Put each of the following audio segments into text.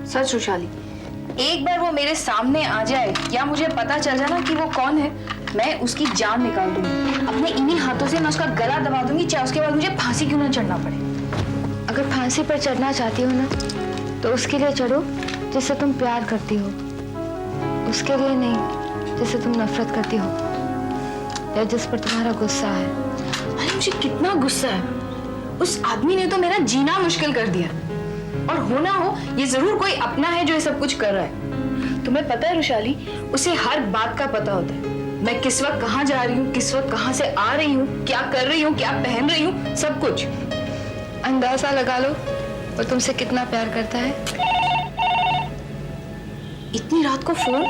सच रुशाली, एक बार वो मेरे सामने आ जाए या मुझे पता चल जाए ना कि वो कौन है, मैं उसकी जान निकाल दूंगी। अपने इन्हीं हाथों से मैं उसका गला दबा दूंगी, चाहे उसके बाद मुझे फांसी क्यों ना चढ़ना पड़े। अगर फांसी पर चढ़ना चाहती हो ना, तो उसके लिए चढ़ो जिससे तुम प्यार करती हो, उसके लिए नहीं जिससे तुम नफरत करती हो या जिस पर तुम्हारा गुस्सा है। अरे मुझे कितना गुस्सा है, उस आदमी ने तो मेरा जीना मुश्किल कर दिया। और हो ना हो, ये जरूर कोई अपना है जो ये सब कुछ कर रहा है। तुम्हें पता है रुशाली, उसे हर बात का पता होता है। मैं किस वक्त कहाँ जा रही हूँ, किस वक्त कहाँ से आ रही हूँ, क्या कर रही हूँ, क्या पहन रही हूँ, सब कुछ अंदाजा लगा लो वो तुमसे कितना प्यार करता है। इतनी रात को फोन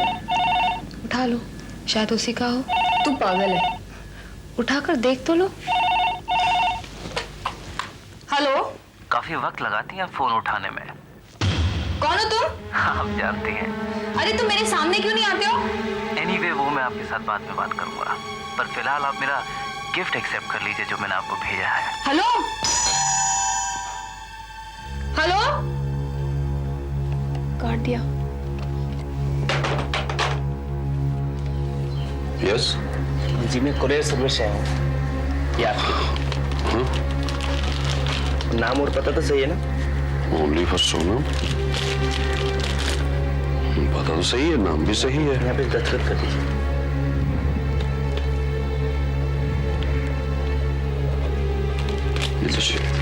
उठा लो, शायद उसी का हो। तू पागल है, उठाकर देख तो लो। हेलो। काफी वक्त लगाती हैं फोन उठाने में। कौन हो तुम? आप जानती हैं। अरे तुम मेरे सामने क्यों नहीं आते हो? एनीवे, वो मैं आपके साथ बाद में बात करूंगा, पर फिलहाल आप मेरा गिफ्ट एक्सेप्ट कर लीजिए जो मैंने आपको भेजा है। Hello hello. काट दिया। यस जी, मैं कुरियर सर्विस से आया हूँ, ये आपके लिए। नाम और पता तो सही है ना? Only for Sonam. पता तो सही है, नाम भी सही है। यहाँ पे दस्तखत कर दीजिए। ये लीजिए।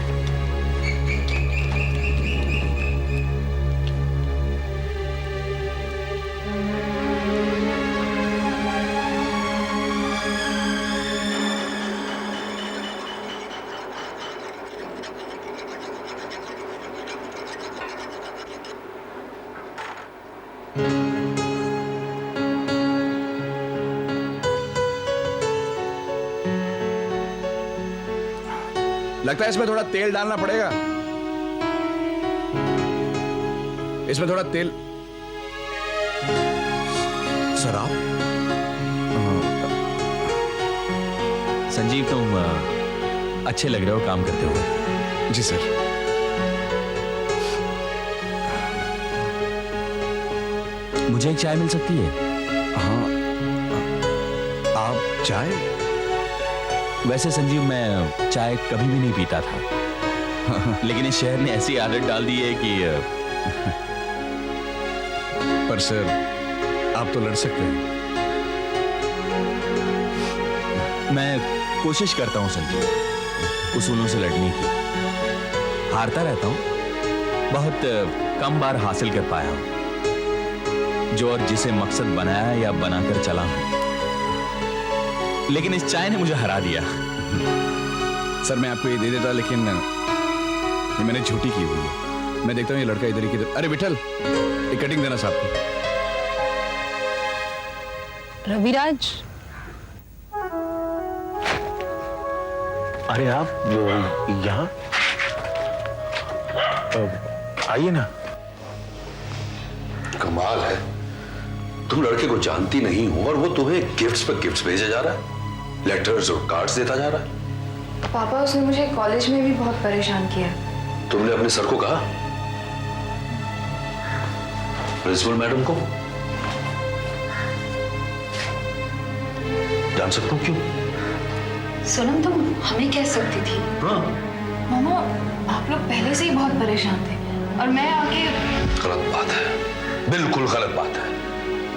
लगता है इसमें थोड़ा तेल डालना पड़ेगा। इसमें थोड़ा तेल। सर आप संजीव, तुम अच्छे लग रहे हो काम करते हुए। जी सर। मुझे एक चाय मिल सकती है? हाँ, आप चाय? वैसे संजीव, मैं चाय कभी भी नहीं पीता था, लेकिन इस शहर ने ऐसी आदत डाल दी है कि पर सर, आप तो लड़ सकते हैं। मैं कोशिश करता हूं संजीव, उसूलों से लड़ने की। हारता रहता हूं, बहुत कम बार हासिल कर पाया हूं जो और जिसे मकसद बनाया या बनाकर चला हूं, लेकिन इस चाय ने मुझे हरा दिया। सर मैं आपको ये दे देता, लेकिन ये मैंने झूठी की हुई है। मैं देखता हूँ ये लड़का इधर ही किधर। अरे विठल, एक कटिंग देना साहब को। रविराज, अरे आप यहाँ आइए ना। कमाल है, तुम लड़के को जानती नहीं हो और वो तुम्हें गिफ्ट्स पर गिफ्ट्स भेजा जा रहा है, लेटर्स और कार्ड्स देता जा रहा है। पापा, उसने मुझे कॉलेज में भी बहुत परेशान किया। तुमने अपने सर को कहा? प्रिंसिपल मैडम को? जान सकता हूं क्यों? सोनम, तुम हमें कह सकती थी। हाँ, मामा, आप लोग पहले से ही बहुत परेशान थे और मैं आके। गलत बात है, बिल्कुल गलत बात है।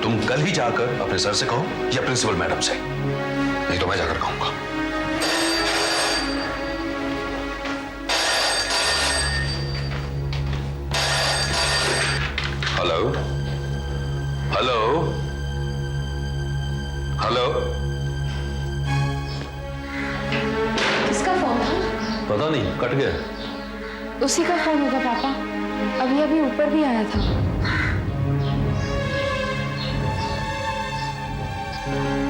तुम कल ही जाकर अपने सर से कहो या प्रिंसिपल मैडम से, नहीं तो मैं जाकर कहूंगा। Hello hello hello. किसका फोन था? पता नहीं, कट गया। उसी का फोन होगा पापा, अभी अभी ऊपर भी आया था।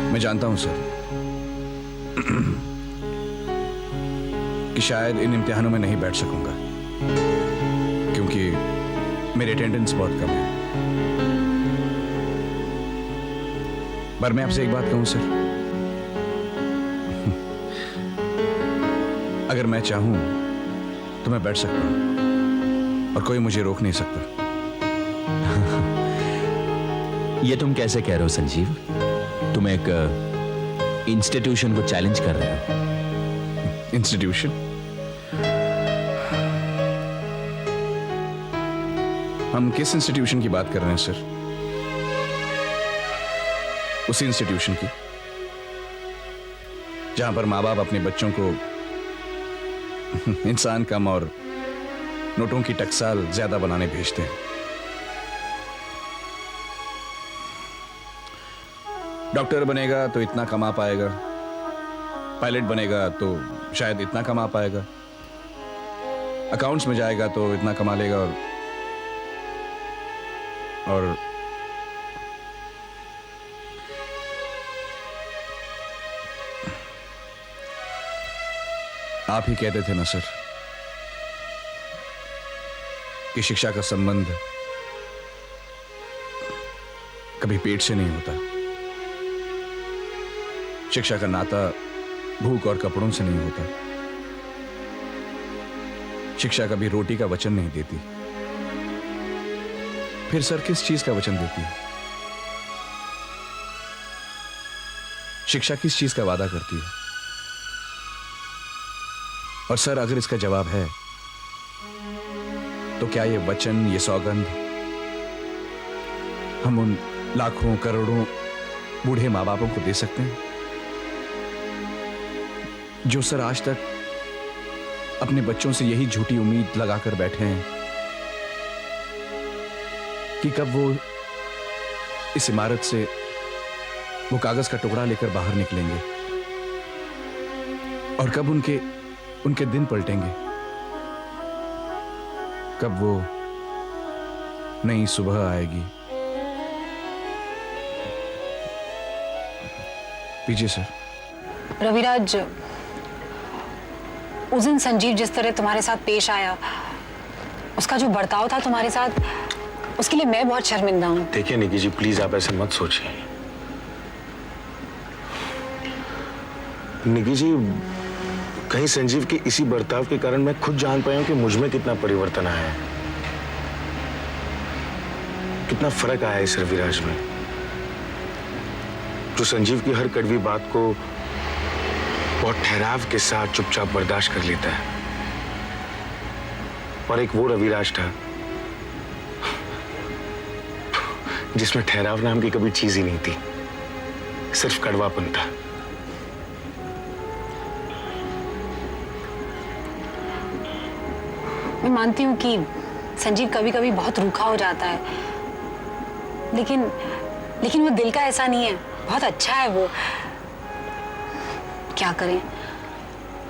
मैं जानता हूं सर कि शायद इन इम्तिहानों में नहीं बैठ सकूंगा क्योंकि मेरी अटेंडेंस बहुत कम है। पर मैं आपसे एक बात कहूं सर, अगर मैं चाहूं तो मैं बैठ सकता हूं और कोई मुझे रोक नहीं सकता। ये तुम कैसे कह रहे हो संजीव? तुम एक इंस्टीट्यूशन को चैलेंज कर रहे हो। इंस्टीट्यूशन? हम किस इंस्टीट्यूशन की बात कर रहे हैं सर? उसी इंस्टीट्यूशन की जहां पर माँ बाप अपने बच्चों को इंसान कम और नोटों की टकसाल ज्यादा बनाने भेजते हैं। डॉक्टर बनेगा तो इतना कमा पाएगा, पायलट बनेगा तो शायद इतना कमा पाएगा, अकाउंट्स में जाएगा तो इतना कमा लेगा, और आप ही कहते थे ना सर कि शिक्षा का संबंध कभी पेट से नहीं होता, शिक्षा का नाता भूख और कपड़ों से नहीं होता, शिक्षा कभी रोटी का वचन नहीं देती। फिर सर किस चीज का वचन देती है? शिक्षा किस चीज का वादा करती है? और सर अगर इसका जवाब है तो क्या ये वचन, ये सौगंध हम उन लाखों करोड़ों बूढ़े माँ बापों को दे सकते हैं जो सर आज तक अपने बच्चों से यही झूठी उम्मीद लगाकर बैठे हैं कि कब वो इस इमारत से वो कागज का टुकड़ा लेकर बाहर निकलेंगे और कब उनके दिन पलटेंगे, कब वो नई सुबह आएगी। पीछे सर। रविराज, उस दिन संजीव जिस तरह तुम्हारे साथ पेश आया, उसका जो बर्ताव था तुम्हारे साथ, उसके लिए मैं बहुत शर्मिंदा हूँ। देखिए निकी जी, प्लीज आप ऐसे मत सोचिए। निकी जी, कहीं संजीव के इसी बर्ताव के कारण मैं खुद जान पाया हूं कि मुझ में कितना परिवर्तन आया है, कितना फर्क आया है इस रविराज में, जो संजीव की हर कड़वी बात को बहुत ठहराव के साथ चुपचाप बर्दाश्त कर लेता है। और एक वो रविराज था जिसमें ठहराव नाम की कभी चीज ही नहीं थी, सिर्फ कड़वापन था। मैं मानती हूँ कि संजीव कभी कभी बहुत रूखा हो जाता है, लेकिन वो दिल का ऐसा नहीं है, बहुत अच्छा है वो। क्या करें,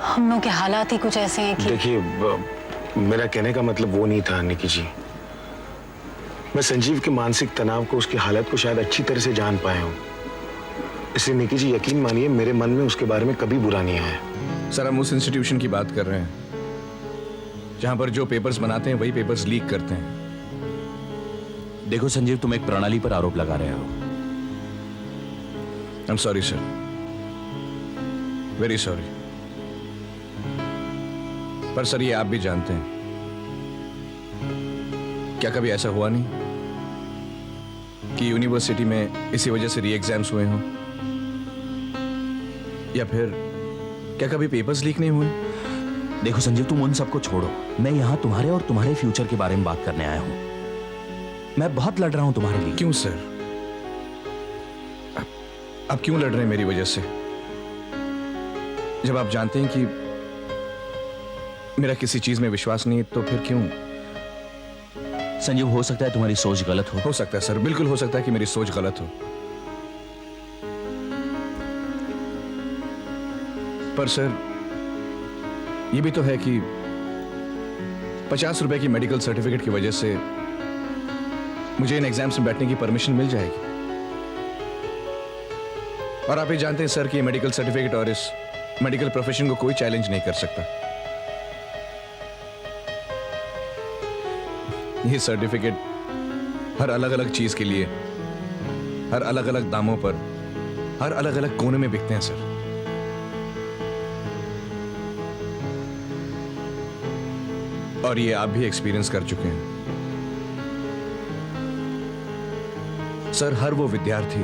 हम लोग के हालात ही कुछ ऐसे हैं कि। देखिए, मेरा कहने का मतलब वो नहीं था निकी जी। मैं संजीव के मानसिक तनाव को, उसकी हालत को शायद अच्छी तरह से जान पाया हूँ, इसलिए निकी जी यकीन मानिए मेरे मन में उसके बारे में कभी बुरा नहीं आया। सर हम उस इंस्टीट्यूशन की बात कर रहे हैं जहां पर जो पेपर्स बनाते हैं वही पेपर्स लीक करते हैं। देखो संजीव, तुम एक प्रणाली पर आरोप लगा रहे हो। I am sorry sir, very sorry. पर सर ये आप भी जानते हैं, क्या कभी ऐसा हुआ नहीं कि यूनिवर्सिटी में इसी वजह से री एग्जाम्स हुए हों, या फिर क्या कभी पेपर्स लीक नहीं हुए? देखो संजीव, तुम उन सबको छोड़ो, मैं यहाँ तुम्हारे और तुम्हारे फ्यूचर के बारे में बात करने आया हूँ। मैं बहुत लड़ रहा हूँ तुम्हारे लिए। क्यों सर? आप क्यों लड़ रहे हैं मेरी वजह से, जब आप जानते हैं कि मेरा किसी चीज में विश्वास नहीं है? तो फिर क्यों? संजीव, हो सकता है तुम्हारी सोच गलत हो सकता है सर, बिल्कुल हो सकता है कि मेरी सोच गलत हो, पर सर ये भी तो है कि 50 रुपए की मेडिकल सर्टिफिकेट की वजह से मुझे इन एग्जाम्स में बैठने की परमिशन मिल जाएगी। और आप ये जानते हैं सर कि मेडिकल सर्टिफिकेट और इस मेडिकल प्रोफेशन को कोई चैलेंज नहीं कर सकता। ये सर्टिफिकेट हर अलग अलग चीज के लिए, हर अलग अलग दामों पर, हर अलग अलग कोने में बिकते हैं सर। और ये आप भी एक्सपीरियंस कर चुके हैं। सर, हर वो विद्यार्थी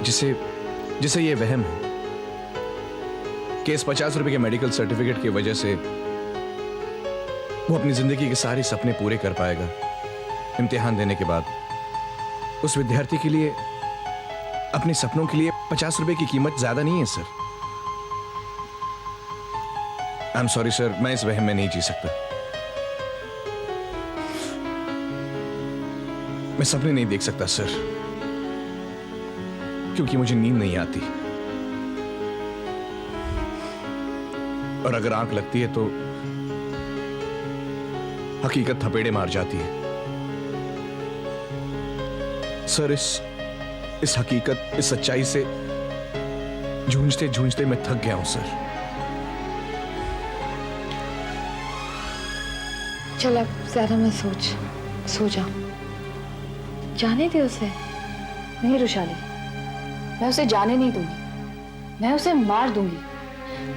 जिसे ये वहम है कि इस 50 रुपए के मेडिकल सर्टिफिकेट की वजह से वो अपनी जिंदगी के सारे सपने पूरे कर पाएगा, इम्तिहान देने के बाद, उस विद्यार्थी के लिए अपने सपनों के लिए 50 रुपए की कीमत ज्यादा नहीं है sir. I am sorry sir, मैं इस वहम में नहीं जी सकता। मैं सपने नहीं देख सकता सर, क्योंकि मुझे नींद नहीं आती, और अगर आंख लगती है तो हकीकत थपेड़े मार जाती है। सर, इस हकीकत, इस सच्चाई से जूझते जूझते मैं थक गया हूं सर। चल अब ज्यादा मत सोच, सो जा, जाने दे उसे। नहीं रुशाली, मैं उसे जाने नहीं दूंगी, मैं उसे मार दूंगी।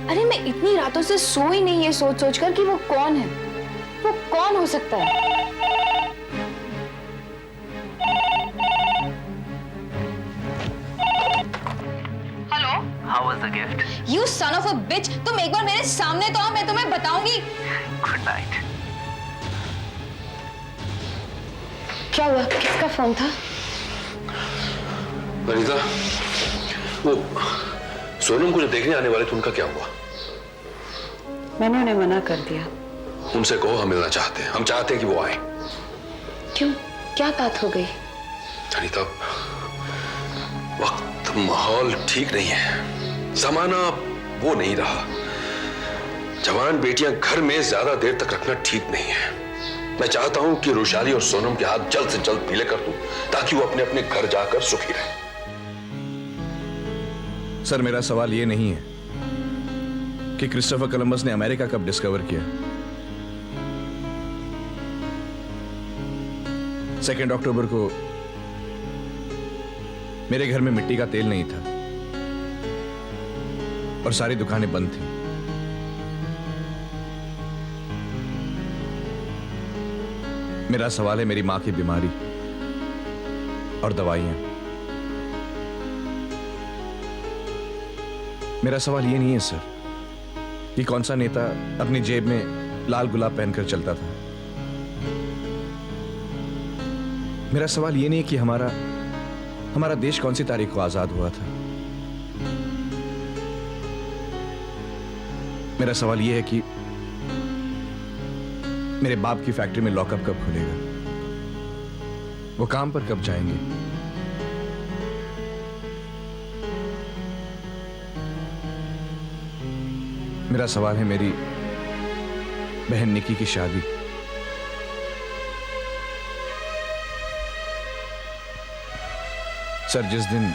अरे मैं इतनी रातों से सोई नहीं है सोच सोच कर कि वो कौन है, वो कौन हो सकता है। Hello, how was the gift? You son of a bitch, तुम एक बार मेरे सामने तो आओ, मैं तुम्हें बताऊंगी। Good night. क्या हुआ? किसका फोन था? अनीता, वो सोनम को जो देखने आने वाले थे उनका क्या हुआ? मैंने उन्हें मना कर दिया। उनसे कहो हम मिलना चाहते हैं, हम चाहते हैं कि वो आए। क्यों, क्या बात हो गई? अनीता, वक्त माहौल ठीक नहीं है, जमाना वो नहीं रहा। जवान बेटियां घर में ज्यादा देर तक रखना ठीक नहीं है। मैं चाहता हूं कि रुशाली और सोनम के हाथ जल्द से जल्द पीले कर दूं, ताकि वो अपने अपने घर जाकर सुखी रहे। सर, मेरा सवाल ये नहीं है कि क्रिस्टोफर कोलंबस ने अमेरिका कब डिस्कवर किया। 2 अक्टूबर को मेरे घर में मिट्टी का तेल नहीं था और सारी दुकानें बंद थी। मेरा सवाल है मेरी मां की बीमारी और दवाइयां। मेरा सवाल ये नहीं है सर कि कौन सा नेता अपनी जेब में लाल गुलाब पहनकर चलता था। मेरा सवाल ये नहीं है कि हमारा देश कौन सी तारीख को आजाद हुआ था। मेरा सवाल ये है कि मेरे बाप की फैक्ट्री में लॉकअप कब खुलेगा, वो काम पर कब जाएंगे। मेरा सवाल है मेरी बहन निकी की शादी। सर, जिस दिन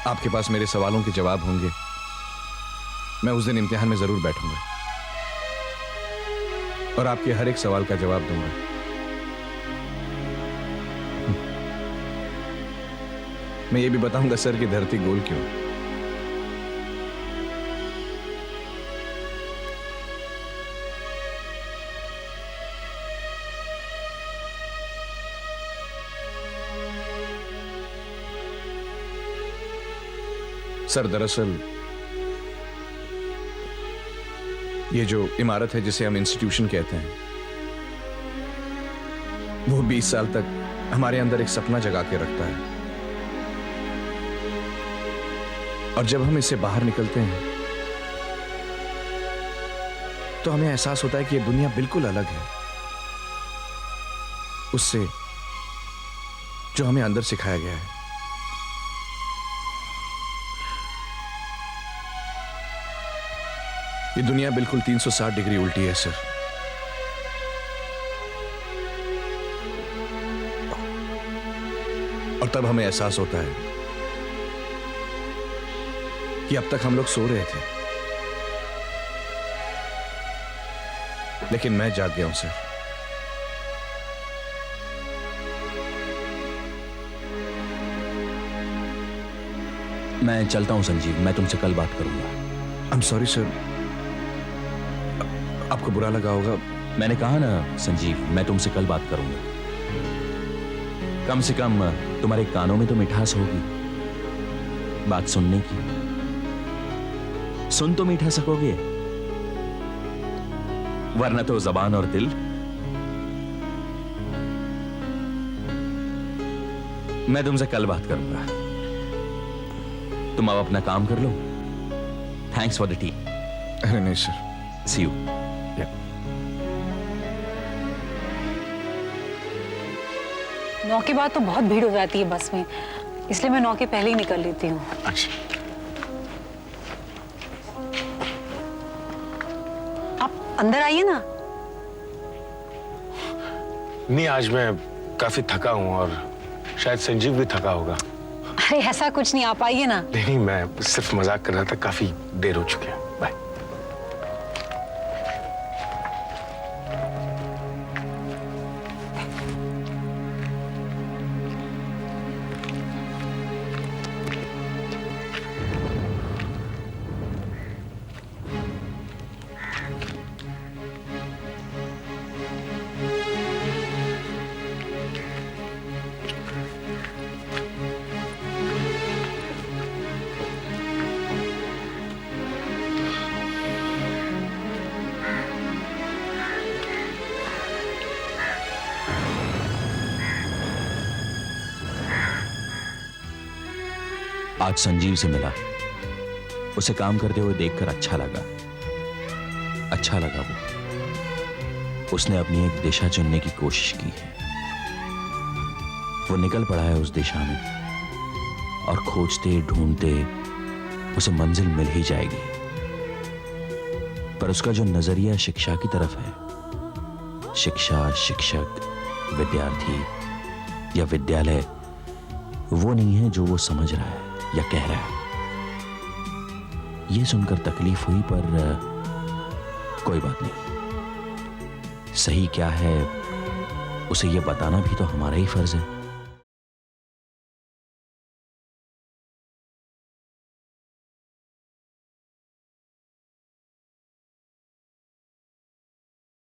आपके पास मेरे सवालों के जवाब होंगे, मैं उस दिन इम्तिहान में जरूर बैठूंगा और आपके हर एक सवाल का जवाब दूंगा। मैं ये भी बताऊंगा सर कि धरती गोल क्यों। सर, दरअसल ये जो इमारत है जिसे हम इंस्टीट्यूशन कहते हैं, वो 20 साल तक हमारे अंदर एक सपना जगा के रखता है, और जब हम इससे बाहर निकलते हैं तो हमें एहसास होता है कि ये दुनिया बिल्कुल अलग है उससे जो हमें अंदर सिखाया गया है। ये दुनिया बिल्कुल 360 डिग्री उल्टी है सर। और तब हमें एहसास होता है कि अब तक हम लोग सो रहे थे, लेकिन मैं जाग गया हूं सर। मैं चलता हूं संजीव, मैं तुमसे कल बात करूंगा। आई एम सॉरी सर, आपको बुरा लगा होगा। मैंने कहा ना संजीव, मैं तुमसे कल बात करूंगा। कम से कम तुम्हारे कानों में तो मिठास होगी बात सुनने की। सुन तो मीठा सकोगे, वरना तो जबान और दिल। मैं तुमसे कल बात करूंगा। तुम अब अपना काम कर लो। Thanks for the tea. अरे नहीं सर। C you. 9 के बाद तो बहुत भीड़ हो जाती है बस में, इसलिए मैं 9 के पहले ही निकल लेती हूँ। अच्छा, आप अंदर आइए ना। नहीं आज मैं काफी थका हूं और शायद संजीव भी थका होगा। अरे ऐसा कुछ नहीं, आप आइए ना। नहीं, मैं सिर्फ मजाक कर रहा था, काफी देर हो चुकी है। बाय। आज संजीव से मिला, उसे काम करते हुए देखकर अच्छा लगा वो। उसने अपनी एक दिशा चुनने की कोशिश की है। वो निकल पड़ा है उस दिशा में और खोजते ढूंढते उसे मंजिल मिल ही जाएगी। पर उसका जो नजरिया शिक्षा की तरफ है, शिक्षा, शिक्षक, विद्यार्थी या विद्यालय, वो नहीं है जो वो समझ रहा है या कह रहा है। ये सुनकर तकलीफ हुई, पर कोई बात नहीं। सही क्या है उसे ये बताना भी तो हमारा ही फर्ज है।